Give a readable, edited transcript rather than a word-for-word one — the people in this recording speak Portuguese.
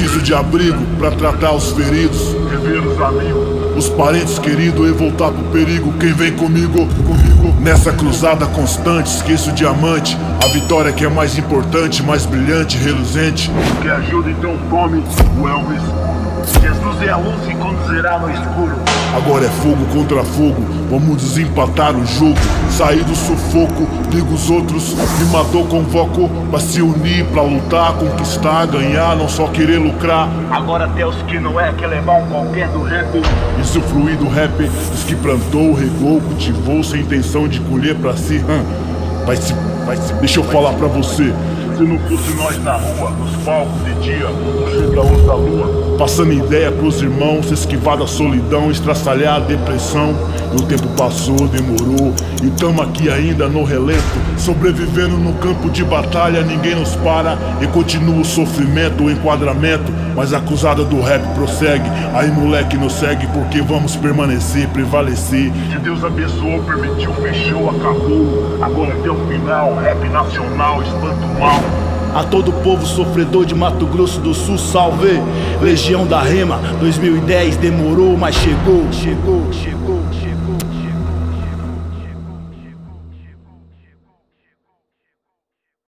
Preciso de abrigo pra tratar os feridos, rever os amigos, os parentes queridos e voltar pro perigo. Quem vem comigo, nessa cruzada constante, esqueço o diamante. A vitória que é mais importante, mais brilhante, reluzente. que ajuda então tome o elmo escuro. Jesus é a luz que conduzirá no escuro. Agora é fogo contra fogo, vamos desempatar o jogo. Sair do sufoco, ligo os outros, rimador convoco pra se unir, pra lutar, conquistar, ganhar, não só querer lucrar. Agora até os que não é quer levar um qualquer do rap. Isso fluir do rap, dos que plantou, regou, cultivou, sem intenção de colher pra si. Vai se, deixa eu falar pra você. Se não fosse nós na rua, nos palcos de dia, no da luz da lua, passando ideia pros irmãos, esquivar da solidão, estraçalhar a depressão. E o tempo passou, demorou, e tamo aqui ainda no relento, sobrevivendo no campo de batalha. Ninguém nos para e continua o sofrimento, o enquadramento. Mas a cruzada do rap prossegue, aí moleque nos segue, porque vamos permanecer, prevalecer. Se Deus abençoou, permitiu, fechou, acabou. Agora até o final, rap nacional, espanta o mal. A todo povo sofredor de Mato Grosso do Sul, salve! Legião da Rema, 2010 demorou, mas chegou.